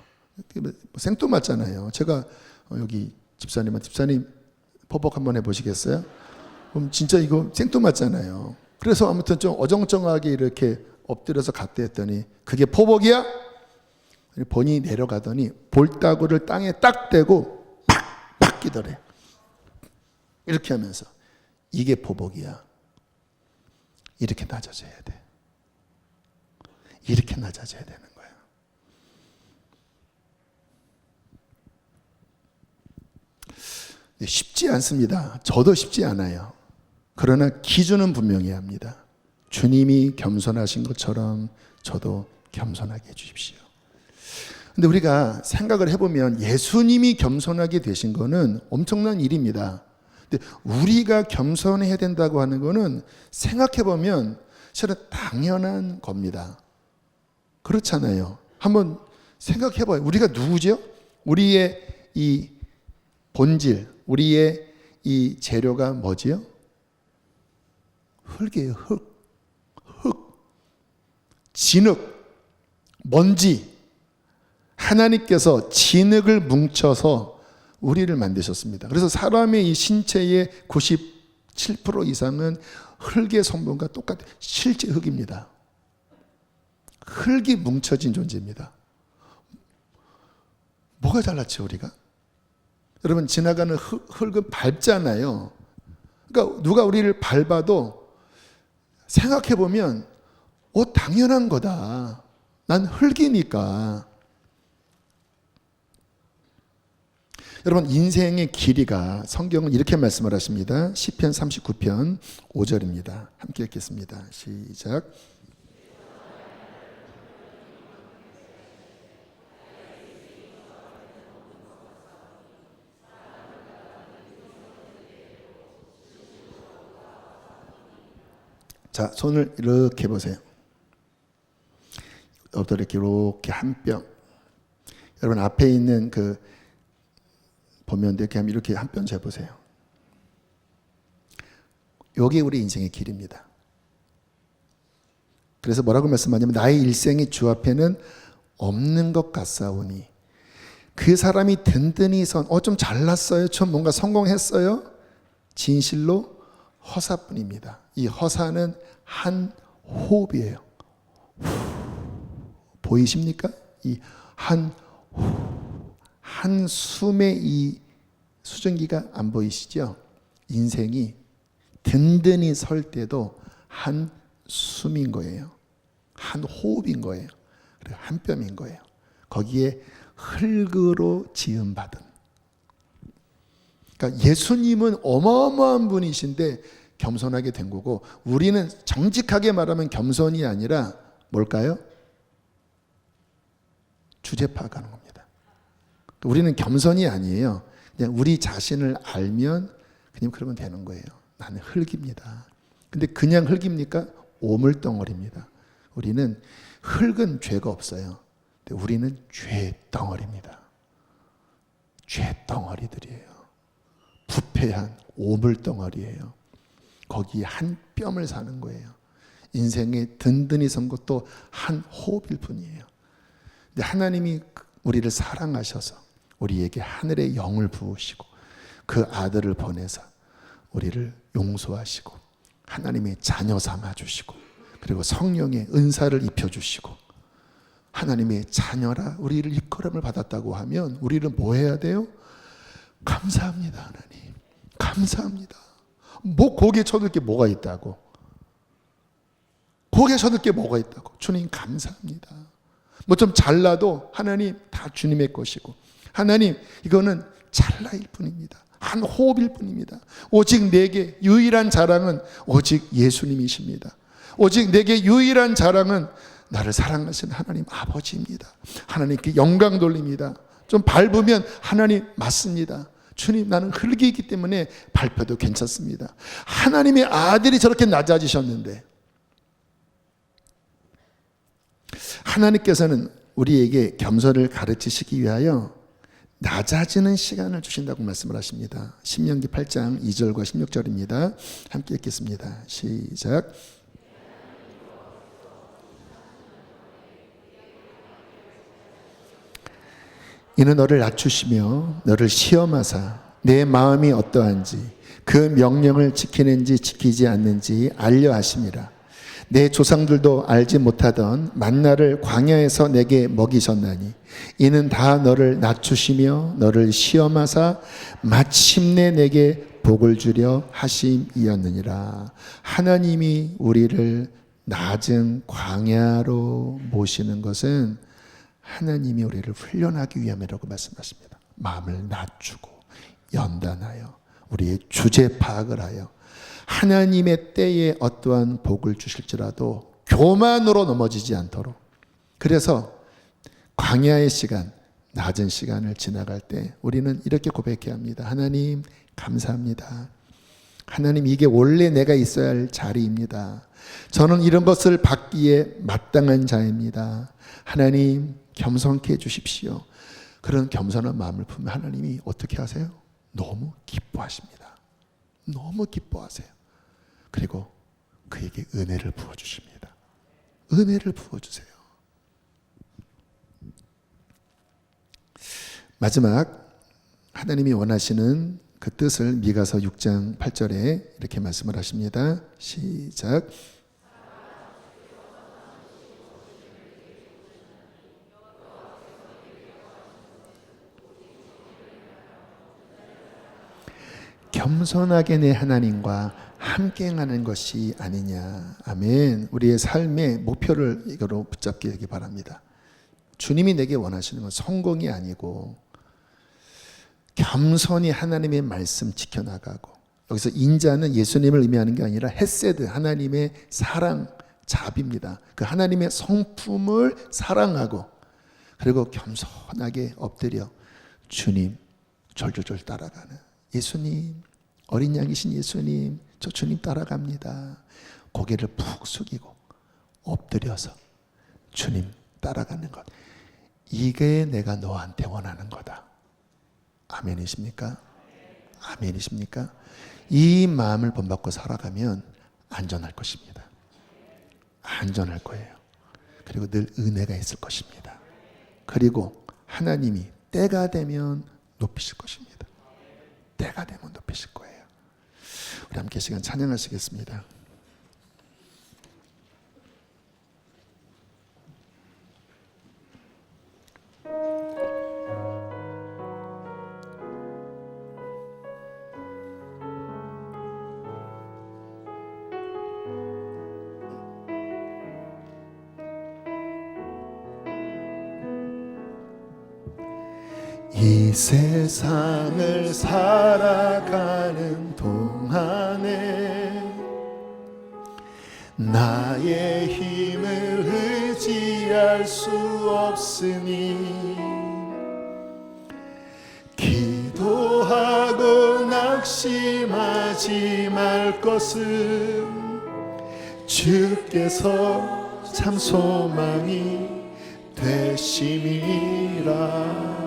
A: 생뚱맞잖아요. 제가 여기 집사님 포복 한번 해보시겠어요? 그럼 진짜 이거 생뚱맞잖아요. 그래서 아무튼 좀 어정쩡하게 이렇게 엎드려서 갔다 했더니 그게 포복이야? 본인이 내려가더니 볼따구를 땅에 딱 대고 팍 끼더래. 이렇게 하면서 이게 포복이야. 이렇게 낮아져야 돼. 이렇게 낮아져야 되는 거예요. 쉽지 않습니다. 저도 쉽지 않아요. 그러나 기준은 분명히 합니다. 주님이 겸손하신 것처럼 저도 겸손하게 해주십시오. 근데 우리가 생각을 해보면 예수님이 겸손하게 되신 거는 엄청난 일입니다. 근데 우리가 겸손해야 된다고 하는 거는 생각해보면 실은 당연한 겁니다. 그렇잖아요. 한번 생각해봐요. 우리가 누구죠? 우리의 이 본질, 우리의 이 재료가 뭐지요? 흙이에요. 흙. 진흙, 먼지. 하나님께서 진흙을 뭉쳐서 우리를 만드셨습니다. 그래서 사람의 이 신체의 97% 이상은 흙의 성분과 똑같아요. 실제 흙입니다. 흙이 뭉쳐진 존재입니다. 뭐가 달랐죠, 우리가? 여러분, 지나가는 흙은 밟잖아요. 그러니까 누가 우리를 밟아도 생각해보면 당연한 거다. 난 흙이니까. 여러분, 인생의 길이가 성경은 이렇게 말씀을 하십니다. 시편 39편 5절입니다. 함께 읽겠습니다. 시작. 자, 손을 이렇게 보세요. 이렇게 한 뼘. 여러분 앞에 있는 그 보면 이렇게 한 뼘 재보세요. 여기 우리 인생의 길입니다. 그래서 뭐라고 말씀하냐면 나의 일생이 주 앞에는 없는 것 같사오니 그 사람이 든든히 좀 잘났어요. 좀 뭔가 성공했어요. 진실로 허사뿐입니다. 이 허사는 한 호흡이에요. 보이십니까? 이 한숨의 이 수증기가 안 보이시죠? 인생이 든든히 설 때도 한숨인 거예요. 한 호흡인 거예요. 그리고 한 뼘인 거예요. 거기에 흙으로 지음받은. 그러니까 예수님은 어마어마한 분이신데 겸손하게 된 거고 우리는 정직하게 말하면 겸손이 아니라 뭘까요? 주제 파악하는 겁니다. 우리는 겸손이 아니에요. 그냥 우리 자신을 알면 그냥 그러면 되는 거예요. 나는 흙입니다. 근데 그냥 흙입니까? 오물덩어리입니다. 우리는 흙은 죄가 없어요. 근데 우리는 죄덩어리입니다. 죄덩어리들이에요. 부패한 오물덩어리예요. 거기에 한 뼘을 사는 거예요. 인생에 든든히 선 것도 한 호흡일 뿐이에요. 근데 하나님이 우리를 사랑하셔서 우리에게 하늘의 영을 부으시고 그 아들을 보내서 우리를 용서하시고 하나님의 자녀 삼아주시고 그리고 성령의 은사를 입혀주시고 하나님의 자녀라 우리를 일컬음을 받았다고 하면 우리는 뭐 해야 돼요? 감사합니다. 하나님 감사합니다. 뭐 고개 쳐들 게 뭐가 있다고? 고개 쳐들 게 뭐가 있다고? 주님 감사합니다. 뭐 좀 잘나도 하나님 다 주님의 것이고 하나님 이거는 찰나일 뿐입니다. 한 호흡일 뿐입니다. 오직 내게 유일한 자랑은 오직 예수님이십니다. 오직 내게 유일한 자랑은 나를 사랑하시는 하나님 아버지입니다. 하나님께 영광 돌립니다. 좀 밟으면 하나님 맞습니다. 주님 나는 흙이기 때문에 밟혀도 괜찮습니다. 하나님의 아들이 저렇게 낮아지셨는데 하나님께서는 우리에게 겸손을 가르치시기 위하여 낮아지는 시간을 주신다고 말씀을 하십니다. 신명기 8장 2절과 16절입니다. 함께 읽겠습니다. 시작. 이는 너를 낮추시며 너를 시험하사 내 마음이 어떠한지 그 명령을 지키는지 지키지 않는지 알려 하심이라. 내 조상들도 알지 못하던 만나를 광야에서 내게 먹이셨나니 이는 다 너를 낮추시며 너를 시험하사 마침내 내게 복을 주려 하심이었느니라. 하나님이 우리를 낮은 광야로 모시는 것은 하나님이 우리를 훈련하기 위함이라고 말씀하십니다. 마음을 낮추고 연단하여 우리의 주제 파악을 하여 하나님의 때에 어떠한 복을 주실지라도 교만으로 넘어지지 않도록. 그래서 광야의 시간, 낮은 시간을 지나갈 때 우리는 이렇게 고백해야 합니다. 하나님 감사합니다. 하나님, 이게 원래 내가 있어야 할 자리입니다. 저는 이런 것을 받기에 마땅한 자입니다. 하나님 겸손케 해주십시오. 그런 겸손한 마음을 품으면 하나님이 어떻게 하세요? 너무 기뻐하십니다. 너무 기뻐하세요. 그리고 그에게 은혜를 부어주십니다. 은혜를 부어주세요. 마지막 하나님이 원하시는 그 뜻을 미가서 6장 8절에 이렇게 말씀을 하십니다. 시작. 겸손하게 내 하나님과 함께하는 것이 아니냐. 아멘. 우리의 삶의 목표를 이거로 붙잡게 되기 바랍니다. 주님이 내게 원하시는 건 성공이 아니고 겸손히 하나님의 말씀 지켜나가고, 여기서 인자는 예수님을 의미하는 게 아니라 헤세드, 하나님의 사랑, 자비입니다. 그 하나님의 성품을 사랑하고, 그리고 겸손하게 엎드려 주님 졸졸졸 따라가는 예수님, 어린 양이신 예수님, 저 주님 따라갑니다. 고개를 푹 숙이고 엎드려서 주님 따라가는 것, 이게 내가 너한테 원하는 거다. 아멘이십니까? 아멘이십니까? 이 마음을 본받고 살아가면 안전할 것입니다. 안전할 거예요. 그리고 늘 은혜가 있을 것입니다. 그리고 하나님이 때가 되면 높이실 것입니다. 때가 되면 높이실 거예요. 우리 함께 시간 찬양하시겠습니다. 이 세상을 살아가는 동안에 나의 힘을 의지할 수 없으니 기도하고 낙심하지 말 것은 주께서 참 소망이 되심이라.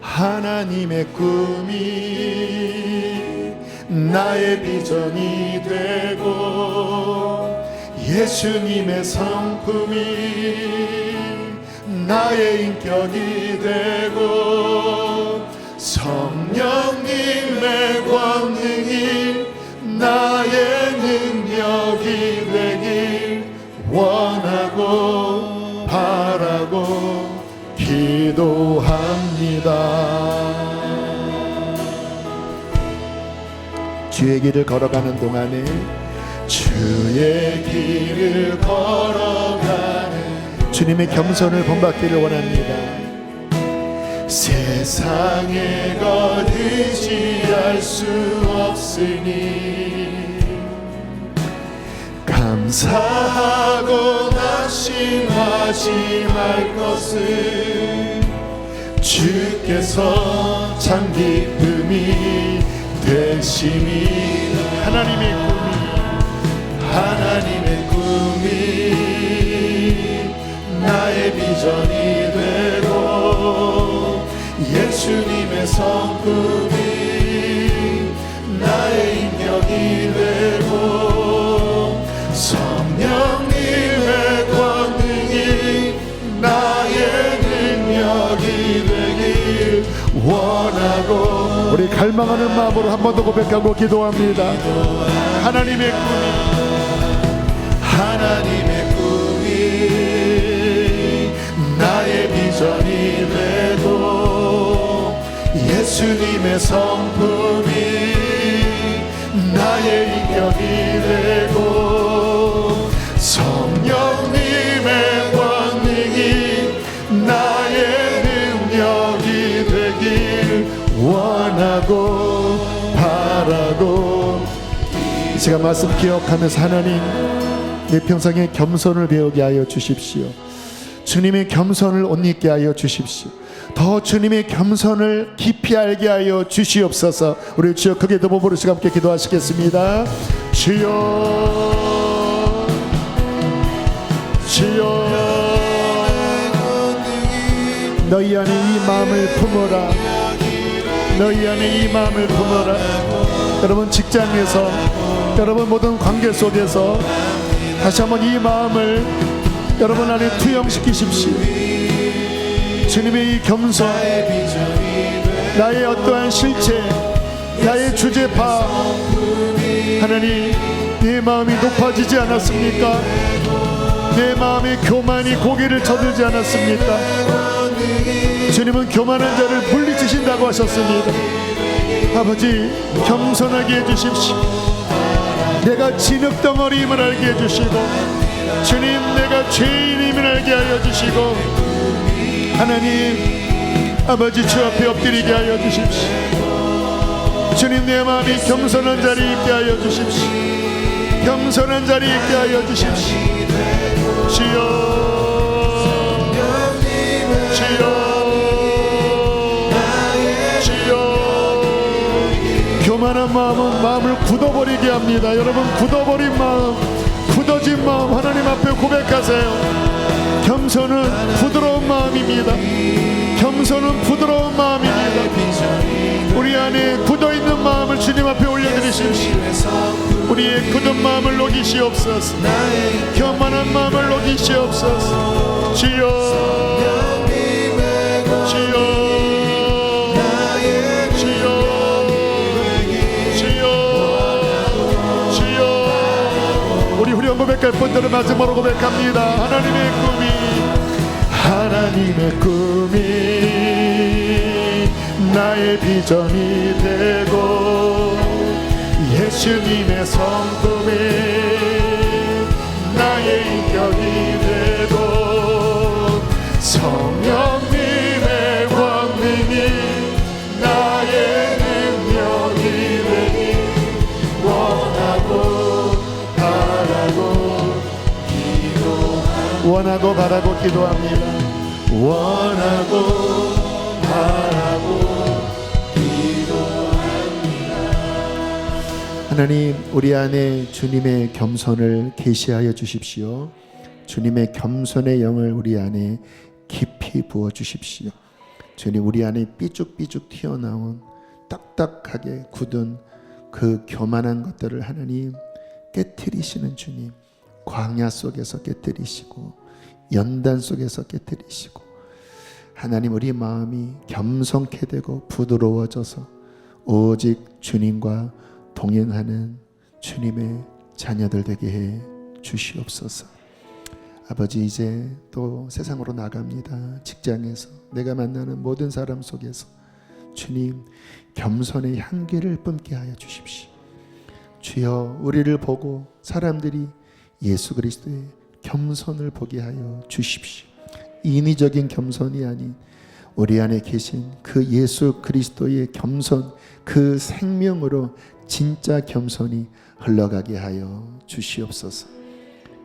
A: 하나님의 꿈이 나의 비전이 되고 예수님의 성품이 나의 인격이 되고 성령님의 권능이 나의 능력이 되길 원하고 바라고 기도합니다. 주의 길을 걸어가는 동안에 주의 길을 걸어가는 주님의 겸손을 본받기를 원합니다. 세상의 것 의지할 수 없으니 감사하고 낙심하지 말 것은 주께서 참 기쁨이 되심이. 하나님의 꿈이 나의 비전이 되고 예수님의 성품이 나의 인격이 되고 성령님의 권능이 나의 능력이 되길 원하고.
B: 우리 갈망하는 마음으로 한 번 더 고백하고 기도합니다. 하나님의
A: 꿈이 나의 비전이 되고 예수님의 성품이 나의 인격이 되고 성령님의 권능이 나의 능력이 되길 원하고 바라고. 이 시간 말씀 기억하면서 하나님, 내 평생에 겸손을 배우게 하여 주십시오. 주님의 겸손을 옷 입게 하여 주십시오. 더 주님의 겸손을 깊이 알게 하여 주시옵소서. 우리 주여 크게 더 부르시고 함께 기도하시겠습니다. 주여 주여 너희 안에 이 마음을 품어라. 너희 안에 이 마음을 품어라. 여러분 직장에서, 여러분 모든 관계 속에서 다시 한번 이 마음을 여러분 안에 투영시키십시오. 주님의 이 겸손, 나의 어떠한 실체, 나의 주제파, 하나님, 내 마음이 높아지지 않았습니까? 내 마음의 교만이 고개를 저들지 않았습니까? 주님은 교만한 자를 물리치신다고 하셨습니다. 아버지, 겸손하게 해주십시오. 내가 진흙덩어리임을 알게 해주시고, 주님, 내가 죄인임을 알게 하여 주시고, 하나님 아버지 주 앞에 엎드리게 하여 주십시오. 주님, 내 마음이 겸손한 자리 있게 하여 주십시오. 겸손한 자리 있게 하여 주십시오. 주여 주여 교만한 마음은 마음을 굳어버리게 합니다. 여러분, 굳어버린 마음, 굳어진 마음 하나님 앞에 고백하세요. 겸손은 부드러운 마음입니다. 겸손은 부드러운 마음입니다. 우리 안에 굳어있는 마음을 주님 앞에 올려드리십시오. 우리의 굳은 마음을 녹이시옵소서. 교만한 마음을 녹이시옵소서. 주여 우리 후렴 고백할 분들은 마지막으로 고백합니다. 하나님의 꿈이 나의 비전이 되고 예수님의 성품이 나의 인격이 되고 성령님의 권능이 나의 능력이 되길 원하고 바라고 기도합니다. 원하고 바라고 기도합니다. 하나님, 우리 안에 주님의 겸손을 계시하여 주십시오. 주님의 겸손의 영을 우리 안에 깊이 부어 주십시오. 주님, 우리 안에 삐죽삐죽 튀어나온 딱딱하게 굳은 그 교만한 것들을 하나님 깨트리시는 주님, 광야 속에서 깨트리시고 연단 속에서 깨트리시고 하나님, 우리 마음이 겸손케 되고 부드러워져서 오직 주님과 동행하는 주님의 자녀들 되게 해 주시옵소서. 아버지, 이제 또 세상으로 나갑니다. 직장에서 내가 만나는 모든 사람 속에서 주님 겸손의 향기를 뿜게 하여 주십시오. 주여, 우리를 보고 사람들이 예수 그리스도의 겸손을 보게 하여 주십시오. 인위적인 겸손이 아닌 우리 안에 계신 그 예수 그리스도의 겸손, 그 생명으로 진짜 겸손이 흘러가게 하여 주시옵소서.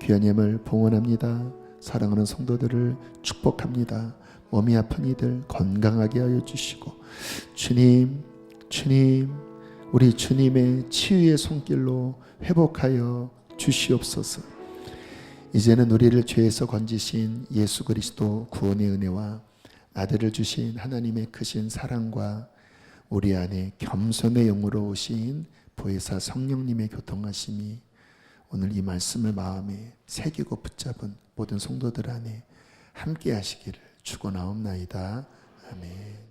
A: 귀한 예물 봉헌합니다. 사랑하는 성도들을 축복합니다. 몸이 아픈 이들 건강하게 하여 주시고 주님, 우리 주님의 치유의 손길로 회복하여 주시옵소서. 이제는 우리를 죄에서 건지신 예수 그리스도 구원의 은혜와 아들을 주신 하나님의 크신 사랑과 우리 안에 겸손의 영으로 오신 보혜사 성령님의 교통하심이 오늘 이 말씀을 마음에 새기고 붙잡은 모든 성도들 안에 함께 하시기를 축원하옵나이다. 아멘.